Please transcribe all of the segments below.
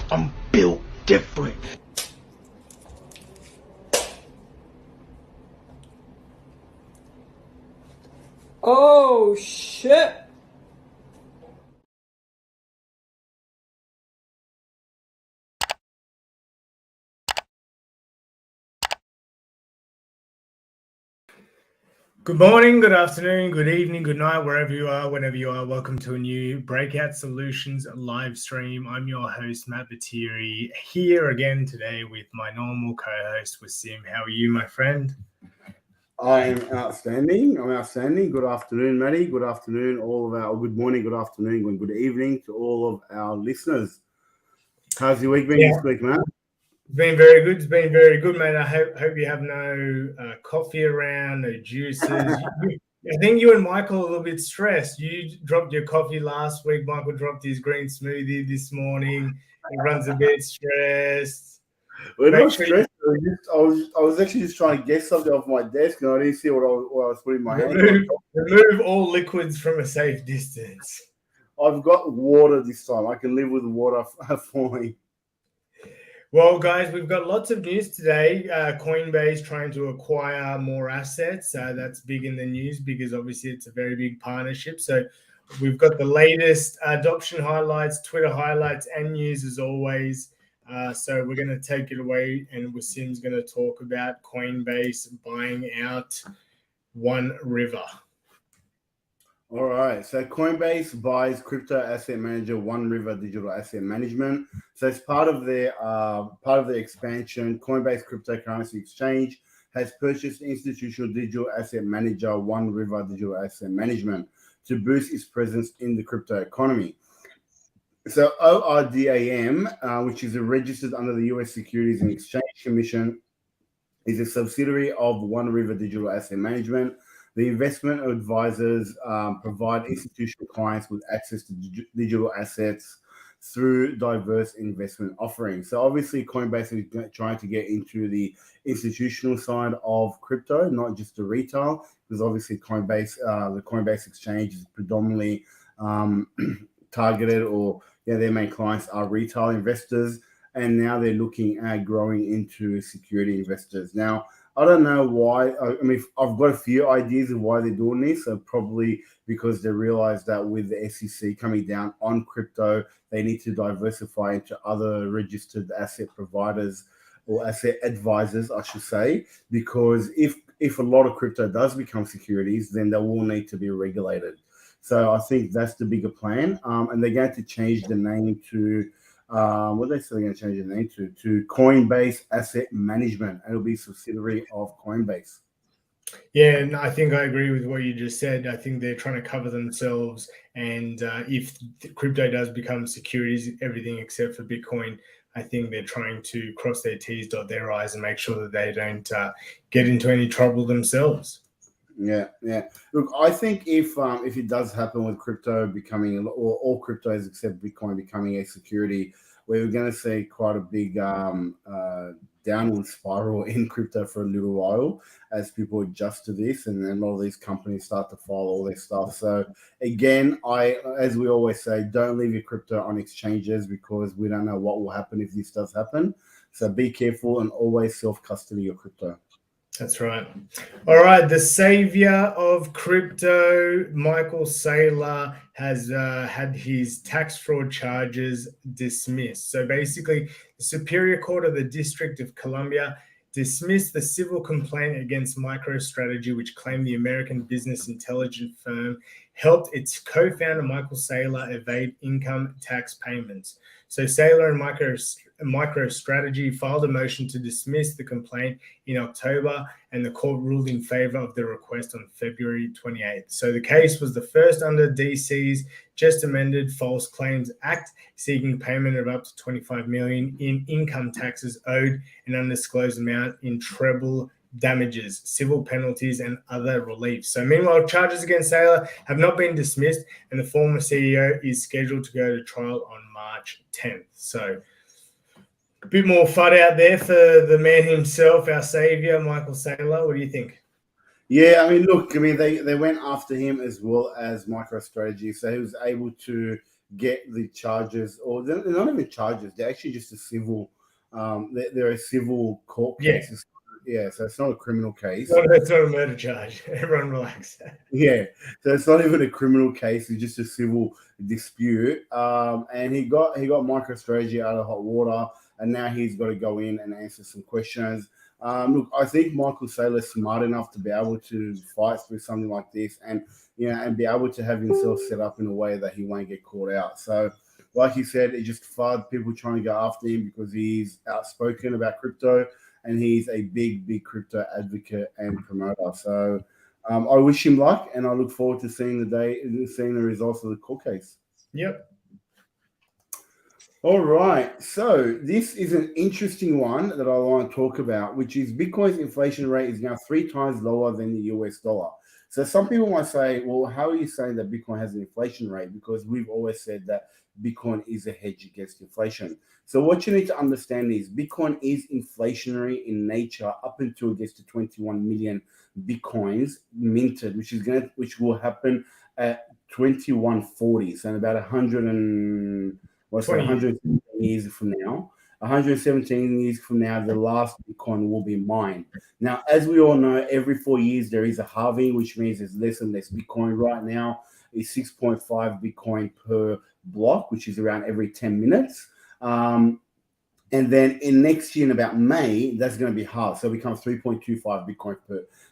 I'm built different. Oh shit! Good morning, good afternoon, good evening, good night, wherever you are, whenever you are. Welcome to a new Breakout Solutions live stream. I'm your host, Matt Batiri, here again today with my normal co-host, Wasim. How are you, my friend? I'm outstanding. I'm outstanding. Good afternoon, Matty. Good afternoon, good morning, good afternoon, and good evening to all of our listeners. How's your week been this week, Matt? It's been very good. It's been very good, mate. I hope you have no coffee around, no juices. I think you and Michael are a little bit stressed. You dropped your coffee last week. Michael dropped his green smoothie this morning. He runs a bit stressed. We're not stressed. I was actually just trying to get something off my desk, and I didn't see what I was putting my hand on. Remove all liquids from a safe distance. I've got water this time. I can live with water falling. Well, guys, we've got lots of news today. Coinbase trying to acquire more assets. That's big in the news because obviously it's a very big partnership. So we've got the latest adoption highlights, Twitter highlights, and news as always. So we're going to take it away, and Wasim's going to talk about Coinbase buying out One River. All right. So Coinbase buys crypto asset manager One River Digital Asset Management. So as part of their expansion, Coinbase cryptocurrency exchange has purchased institutional digital asset manager One River Digital Asset Management to boost its presence in the crypto economy. So ORDAM, which is registered under the U.S. Securities and Exchange Commission, is a subsidiary of One River Digital Asset Management. The investment advisors provide institutional clients with access to digital assets through diverse investment offerings. So obviously Coinbase is trying to get into the institutional side of crypto, not just the retail, because obviously the Coinbase exchange is predominantly targeted, or their main clients are retail investors, and now they're looking at growing into security investors. Now, I don't know why. I mean, I've got a few ideas of why they're doing this. So probably because they realize that with the SEC coming down on crypto, they need to diversify into other registered asset providers or asset advisors, I should say, because if a lot of crypto does become securities, then they will need to be regulated. So I think that's the bigger plan. And they're going to change the name to what they say they're going to change the name to Coinbase Asset Management. It'll be a subsidiary of Coinbase. Yeah, and I think I agree with what you just said. I think they're trying to cover themselves, and if crypto does become securities, everything except for Bitcoin, I think they're trying to cross their T's, dot their I's, and make sure that they don't get into any trouble themselves. Yeah. Look, I think if it does happen with crypto becoming, or all cryptos except Bitcoin becoming a security, we're going to see quite a big downward spiral in crypto for a little while as people adjust to this, and then a lot of these companies start to follow all their stuff. So again, as we always say, don't leave your crypto on exchanges because we don't know what will happen if this does happen. So be careful and always self-custody your crypto. That's right. All right. The savior of crypto, Michael Saylor, has had his tax fraud charges dismissed. So basically, the Superior Court of the District of Columbia dismissed the civil complaint against MicroStrategy, which claimed the American business intelligence firm helped its co-founder, Michael Saylor, evade income tax payments. So Saylor and MicroStrategy filed a motion to dismiss the complaint in October, and the court ruled in favor of the request on February 28th. So the case was the first under DC's just amended False Claims Act, seeking payment of up to $25 million in income taxes owed an undisclosed amount in treble damages, civil penalties, and other reliefs. So meanwhile, charges against Saylor have not been dismissed, and the former CEO is scheduled to go to trial on March 10th. So a bit more FUD out there for the man himself, our savior, Michael Saylor. What do you think? Yeah, I mean, look, I mean, they went after him as well as MicroStrategy, so he was able to get the charges, or they're not even charges, they're actually just a civil, they're a civil court case. Yeah. Yeah, so it's not a criminal case. No, it's not a murder charge. Everyone relax. Yeah, so it's not even a criminal case; it's just a civil dispute. And he got MicroStrategy out of hot water, and now he's got to go in and answer some questions. Look, I think Michael Saylor's smart enough to be able to fight through something like this, and and be able to have himself set up in a way that he won't get caught out. So, like you said, it just FUD people trying to go after him because he's outspoken about crypto. And he's a big crypto advocate and promoter. So I wish him luck, and I look forward to seeing the results of the court case. Yep. All right. So this is an interesting one that I want to talk about, which is Bitcoin's inflation rate is now 3 times lower than the US dollar. So some people might say, well, how are you saying that Bitcoin has an inflation rate? Because we've always said that Bitcoin is a hedge against inflation. So what you need to understand is Bitcoin is inflationary in nature up until it gets to 21 million Bitcoins minted, which will happen at 2140. So in about 117 years from now. 117 years from now, the last Bitcoin will be mined. Now, as we all know, every 4 years there is a halving, which means there's less and less Bitcoin. Right now is 6.5 Bitcoin per block, which is around every 10 minutes. And then in next year, in about May, that's going to be halved. So it becomes 3.25 Bitcoin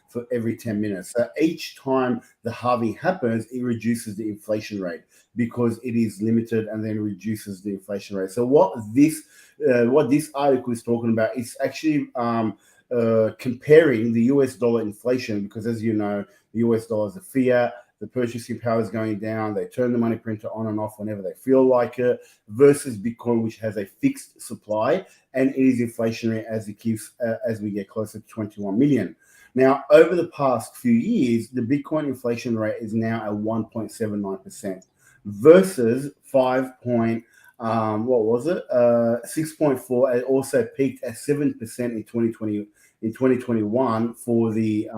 for every 10 minutes. So each time the halving happens, it reduces the inflation rate because it is limited, and then reduces the inflation rate. So what this article is talking about is actually comparing the US dollar inflation, because as you know, the US dollar is a fiat. The purchasing power is going down. They turn the money printer on and off whenever they feel like it, versus Bitcoin, which has a fixed supply and it is inflationary as we get closer to 21 million. Now, over the past few years, the Bitcoin inflation rate is now at 1.79% versus 6.4. It also peaked at 7% in 2021 for the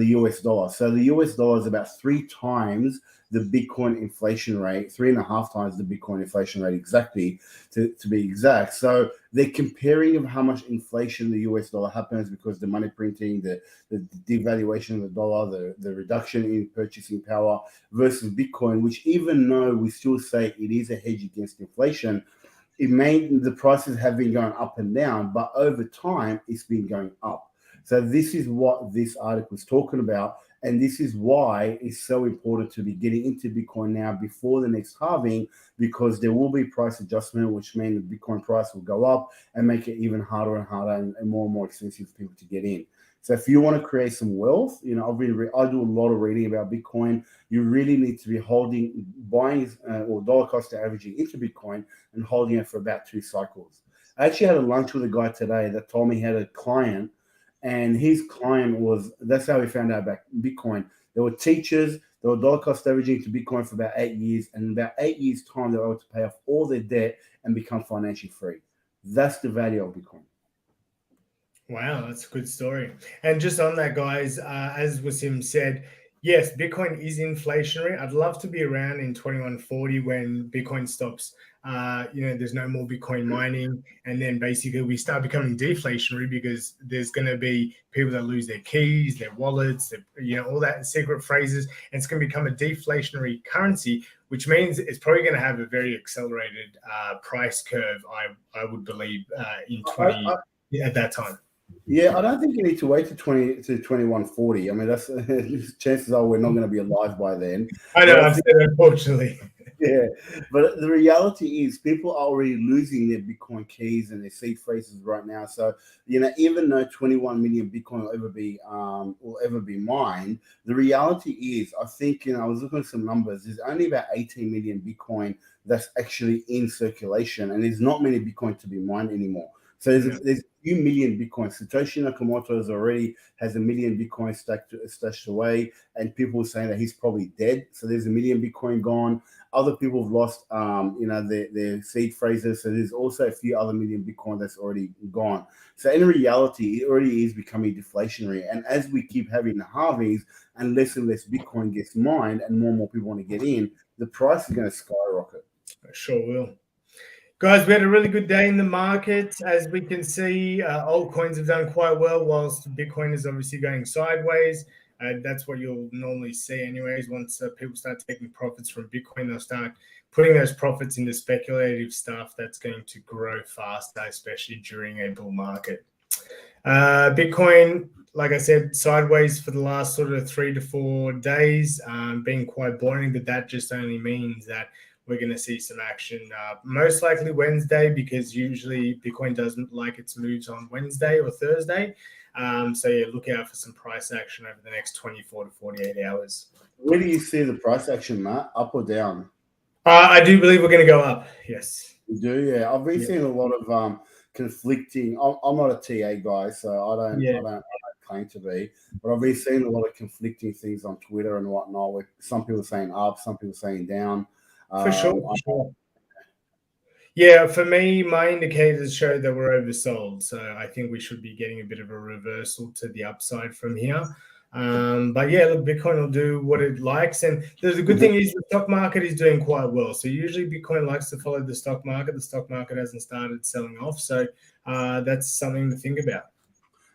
US dollar. So the US dollar is about 3 times the Bitcoin inflation rate, 3.5 times the Bitcoin inflation rate exactly, to be exact. So they're comparing of how much inflation the US dollar happens because the money printing, the devaluation of the dollar, the reduction in purchasing power, versus Bitcoin, which even though we still say it is a hedge against inflation, the prices have been going up and down, but over time it's been going up. So this is what this article is talking about, and this is why it's so important to be getting into Bitcoin now before the next halving, because there will be price adjustment, which means the Bitcoin price will go up and make it even harder and harder and more expensive for people to get in. So if you want to create some wealth, I do a lot of reading about Bitcoin. You really need to be buying or dollar cost averaging into Bitcoin and holding it for about 2 cycles. I actually had a lunch with a guy today that told me he had a client, and his client that's how he found out about Bitcoin. There were teachers, they were dollar cost averaging to Bitcoin for about 8 years. And in about 8 years' time, they were able to pay off all their debt and become financially free. That's the value of Bitcoin. Wow, that's a good story. And just on that, guys, as Wasim said, yes, Bitcoin is inflationary. I'd love to be around in 2140 when Bitcoin stops. There's no more Bitcoin mining, and then basically we start becoming deflationary because there's going to be people that lose their keys, their wallets, all that secret phrases, and it's going to become a deflationary currency, which means it's probably going to have a very accelerated price curve. I would believe at that time. Yeah, I don't think you need to wait to 2140. I mean, that's chances are we're not going to be alive by then. I know, I've said unfortunately. Yeah, but the reality is people are already losing their Bitcoin keys and their seed phrases right now. So, even though 21 million Bitcoin will ever be mined, the reality is, I think, I was looking at some numbers. There's only about 18 million Bitcoin that's actually in circulation, and there's not many Bitcoin to be mined anymore. So there's a few million Bitcoin. Satoshi Nakamoto has a million Bitcoin stashed away, and people are saying that he's probably dead. So there's a million Bitcoin gone. Other people have lost, their seed phrases. So there's also a few other million Bitcoin that's already gone. So in reality, it already is becoming deflationary. And as we keep having the halvings and less Bitcoin gets mined and more people want to get in, the price is going to skyrocket. I sure will. Guys, we had a really good day in the market. As we can see, altcoins have done quite well, whilst Bitcoin is obviously going sideways. That's what you'll normally see anyways. Once people start taking profits from Bitcoin, they'll start putting those profits into speculative stuff that's going to grow faster, especially during a bull market. Bitcoin, like I said, sideways for the last sort of 3 to 4 days, being quite boring, but that just only means that we're going to see some action most likely Wednesday, because usually Bitcoin doesn't like its moves on Wednesday or Thursday. So yeah, look out for some price action over the next 24 to 48 hours. Where do you see the price action, Matt? Up or down? I do believe we're going to go up. Yes. You do, yeah. I've been seeing a lot of conflicting. I'm not a TA guy, so I don't claim to be, but I've been seeing a lot of conflicting things on Twitter and whatnot. With some people saying up, some people saying down. For sure. Yeah, for me, my indicators show that we're oversold. So I think we should be getting a bit of a reversal to the upside from here. But yeah, look, Bitcoin will do what it likes. And the good thing is the stock market is doing quite well. So usually Bitcoin likes to follow the stock market. The stock market hasn't started selling off. So that's something to think about.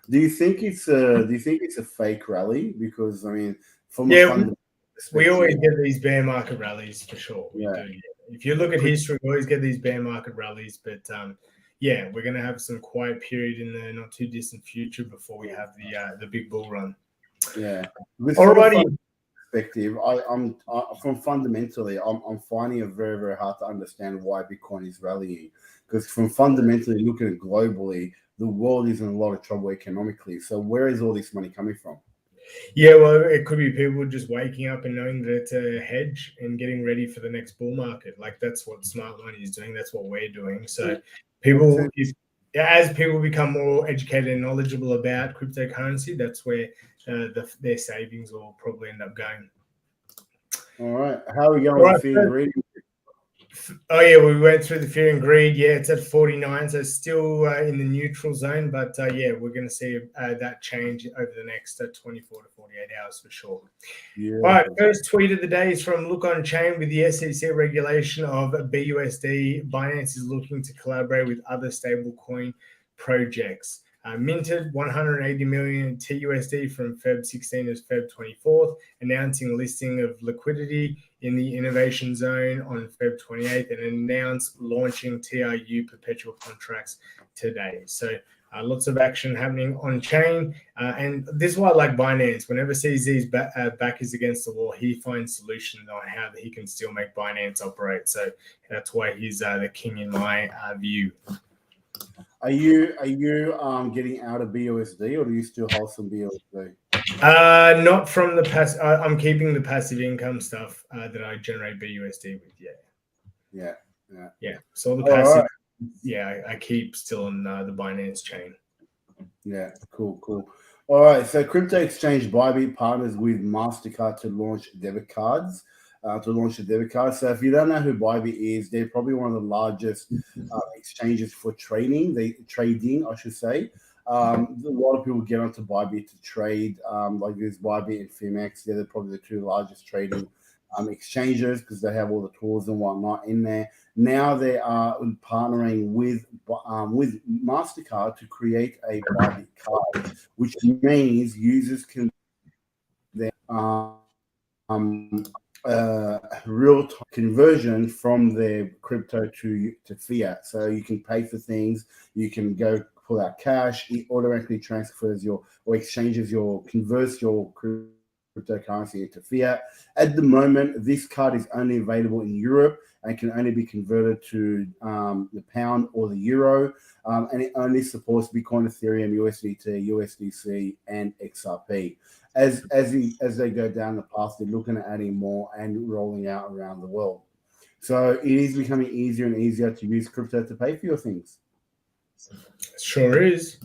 Do you think it's a fake rally? Because I mean, from a fundamental we always get these bear market rallies for sure. We do. If you look at history, we always get these bear market rallies. But yeah, we're going to have some quiet period in the not too distant future before we have the big bull run. Yeah. Alrighty. Perspective, I'm from fundamentally, I'm finding it very, very hard to understand why Bitcoin is rallying. Because from fundamentally looking at globally, the world is in a lot of trouble economically. So where is all this money coming from? Yeah, well, it could be people just waking up and knowing that it's a hedge and getting ready for the next bull market. Like that's what smart money is doing. That's what we're doing. So people, as people become more educated and knowledgeable about cryptocurrency, that's where their savings will probably end up going. All right. How are we going with fear and greed? Oh yeah, we went through the fear and greed. Yeah, it's at 49, so still in the neutral zone. But yeah, we're going to see that change over the next 24 to 48 hours for sure. Yeah. All right, first tweet of the day is from Look On Chain. With the SEC regulation of BUSD, Binance is looking to collaborate with other stablecoin projects. Minted 180 million TUSD from Feb 16 to Feb 24th, announcing listing of liquidity in the innovation zone on Feb 28th, and announced launching TRU perpetual contracts today. So lots of action happening on chain. And this is why I like Binance. Whenever sees these back is against the wall, he finds solutions on how he can still make Binance operate. So that's why he's the king in my view. Are you getting out of BUSD, or do you still hold some BUSD? Not from the passive. I'm keeping the passive income stuff that I generate BUSD with. Yeah. So the passive, I keep still on the Binance chain. Yeah, cool. All right, so crypto exchange Bybit partners with MasterCard to launch debit cards. So if you don't know who Bybit is, they're probably one of the largest exchanges for trading, I should say. A lot of people get onto Bybit to trade, like there's Bybit and Fimex. They're probably the two largest trading exchanges because they have all the tools and whatnot in there. Now they are partnering with MasterCard to create a Bybit card, which means users can then real-time conversion from their crypto to fiat. So you can pay for things, you can go pull out cash, it automatically transfers converts your crypto cryptocurrency into fiat. At the moment, this card is only available in Europe and can only be converted to the pound or the euro, and it only supports Bitcoin, Ethereum, USDT, USDC, and XRP. As they go down the path, they're looking at adding more and rolling out around the world. So it is becoming easier and easier to use crypto to pay for your things. Sure is.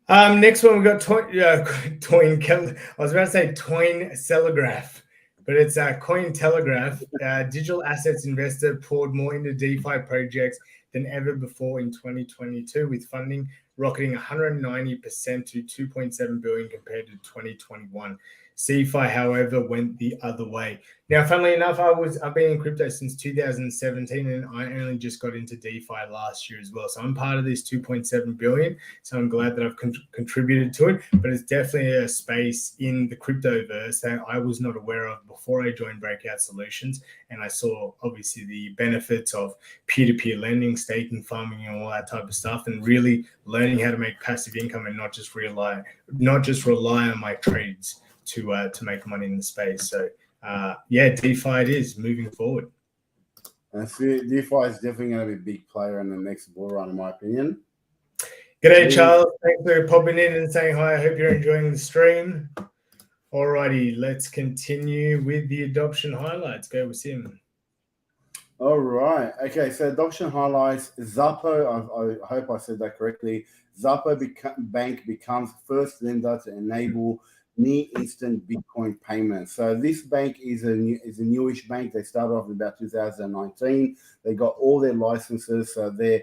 Next one we got Cointelegraph, but it's Cointelegraph. Digital assets investor poured more into DeFi projects than ever before in 2022, with funding rocketing 190% to 2.7 billion compared to 2021. CeFi, however, went the other way. Now, funnily enough, I've been in crypto since 2017, and I only just got into DeFi last year as well. So I'm part of this 2.7 billion. So I'm glad that I've contributed to it. But it's definitely a space in the cryptoverse that I was not aware of before I joined Breakout Solutions. And I saw obviously the benefits of peer-to-peer lending, staking, farming, and all that type of stuff, and really learning how to make passive income and not just rely on my trades to make money in the space. So DeFi it is moving forward. And so DeFi is definitely going to be a big player in the next bull run, in my opinion. G'day, Charles. Thanks for popping in and saying hi. I hope you're enjoying the stream. Alrighty, let's continue with the adoption highlights. Go with Sim. All right. Okay, so adoption highlights. Xapo, I hope I said that correctly. Xapo Bank becomes first lender to enable near instant Bitcoin payments. So this bank is a newish bank. They started off in about 2019. They got all their licenses, so they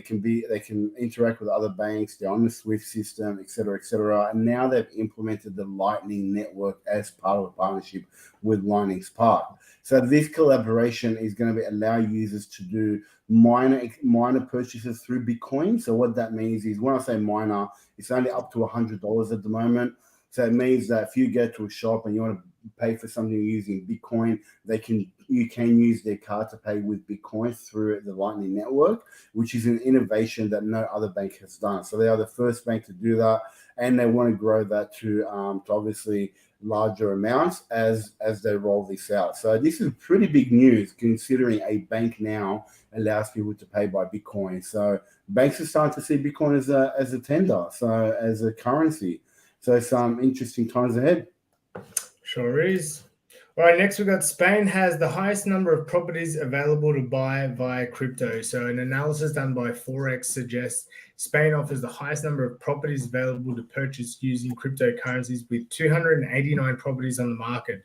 can interact with other banks. They're on the Swift system, etc., etc. And now they've implemented the Lightning Network as part of a partnership with Lightning Spark. So this collaboration is going to allow users to do minor purchases through Bitcoin. So what that means is, when I say minor, it's only up to $100 at the moment. So it means that if you go to a shop and you want to pay for something using Bitcoin, you can use their card to pay with Bitcoin through the Lightning Network, which is an innovation that no other bank has done. So they are the first bank to do that, and they want to grow that to obviously larger amounts as they roll this out. So this is pretty big news, considering a bank now allows people to pay by Bitcoin. So banks are starting to see Bitcoin as a tender, so as a currency. So some interesting times ahead. Sure is. All right, next we've got Spain has the highest number of properties available to buy via crypto. So an analysis done by Forex suggests Spain offers the highest number of properties available to purchase using cryptocurrencies, with 289 properties on the market.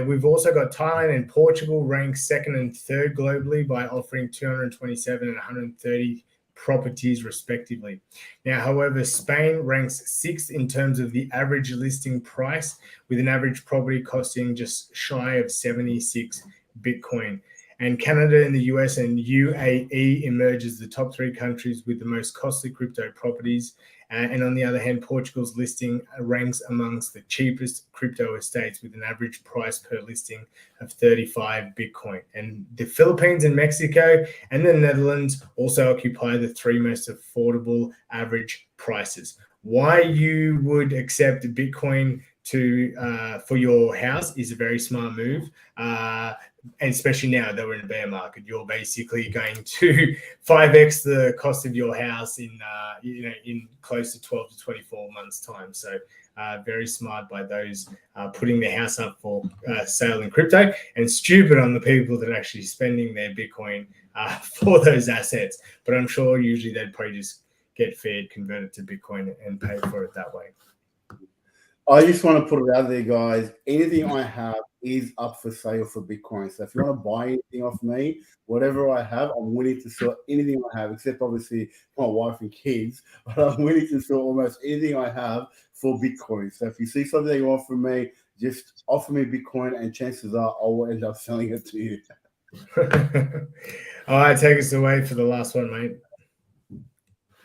We've also got Thailand and Portugal ranked second and third globally by offering 227 and 130 properties respectively. Now, however, Spain ranks sixth in terms of the average listing price, with an average property costing just shy of 76 Bitcoin. And Canada and the US and UAE emerge as the top three countries with the most costly crypto properties. And on the other hand, Portugal's listing ranks amongst the cheapest crypto estates, with an average price per listing of 35 Bitcoin. And the Philippines and Mexico and the Netherlands also occupy the three most affordable average prices. Why you would accept Bitcoin for your house is a very smart move. And especially now that we're in a bear market, you're basically going to 5x the cost of your house in close to 12 to 24 months time. So very smart by those putting their house up for sale in crypto, and stupid on the people that are actually spending their Bitcoin for those assets. But I'm sure usually they'd probably just get fed, convert it to Bitcoin, and pay for it that way. I just want to put it out there, guys. Anything I have is up for sale for Bitcoin. So if you want to buy anything off me, whatever I have, I'm willing to sell anything I have, except obviously my wife and kids. But I'm willing to sell almost anything I have for Bitcoin. So if you see something you want from me, just offer me Bitcoin, and chances are I will end up selling it to you. All right, take us away for the last one, mate.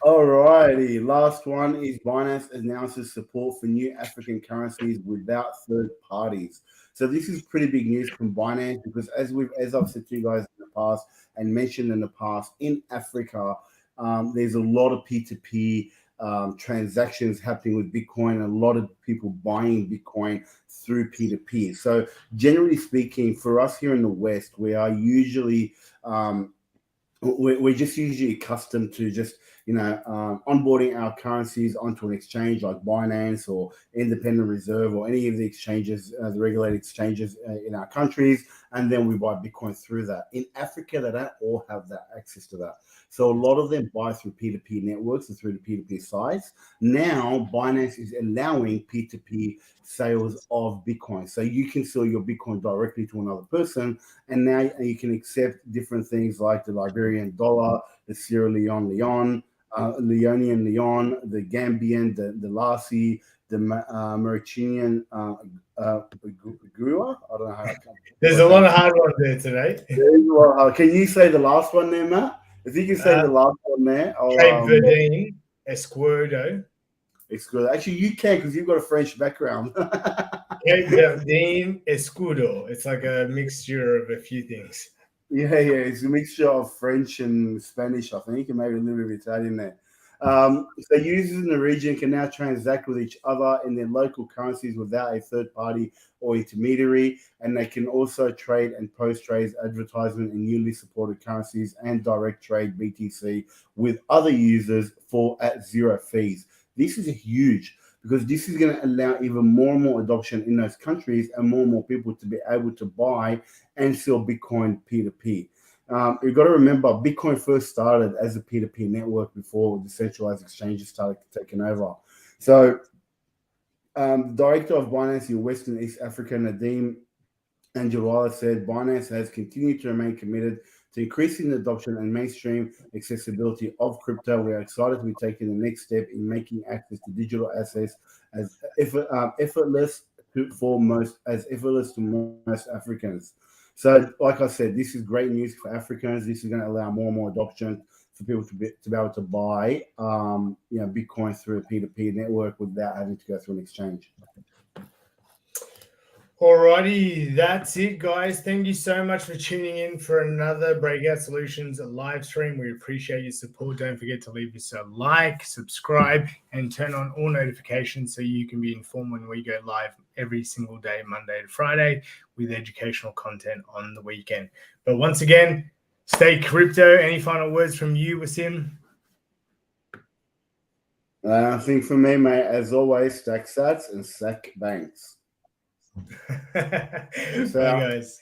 Alrighty, last one is Binance announces support for new African currencies without third parties. So this is pretty big news from Binance, because as I've said to you guys in the past and mentioned in the past, in Africa, there's a lot of P2P transactions happening with Bitcoin, a lot of people buying Bitcoin through peer-to-peer. So generally speaking, for us here in the West, we are usually we're just usually accustomed to just onboarding our currencies onto an exchange like Binance or Independent Reserve or any of the exchanges, the regulated exchanges in our countries, and then we buy Bitcoin through that. In Africa, they don't all have that access to that. So a lot of them buy through peer-to-peer networks and through the peer-to-peer sites. Now, Binance is allowing peer-to-peer sales of Bitcoin. So you can sell your Bitcoin directly to another person, and now you can accept different things like the Liberian dollar, the Sierra Leone leon, Leonean leon, the Gambian, the Lassi, the Mauritanian Gua. I don't know how. There's a lot of hard ones there today. Can you say the last one there, Matt? If you can say the last one there. Cape Verdine, Escudo. Actually, you can because you've got a French background. Cape Verdine, Escudo. It's like a mixture of a few things. Yeah, it's a mixture of French and Spanish, I think, and maybe a little bit of Italian there. So users in the region can now transact with each other in their local currencies without a third party or intermediary, and they can also trade and post trades, advertisement in newly supported currencies, and direct trade BTC with other users at zero fees. This is huge because this is going to allow even more and more adoption in those countries and more people to be able to buy and sell Bitcoin peer-to-peer. You've got to remember, Bitcoin first started as a peer-to-peer network before decentralized exchanges started taking over. So the director of Binance in West and East Africa, Nadeem Angelwala, said Binance has continued to remain committed to increasing the adoption and mainstream accessibility of crypto. We are excited to be taking the next step in making access to digital assets as effortless to most Africans. So, like I said, this is great news for Africans. This is going to allow more and more adoption for people to be able to buy, Bitcoin through a peer-to-peer network without having to go through an exchange. Alrighty, that's it, guys. Thank you so much for tuning in for another Breakout Solutions live stream. We appreciate your support. Don't forget to leave us a like, subscribe, and turn on all notifications so you can be informed when we go live every single day, Monday to Friday, with educational content on the weekend. But once again, stay crypto. Any final words from you, Wasim? I think for me, mate, as always, stack sats and stack banks. Bye, guys.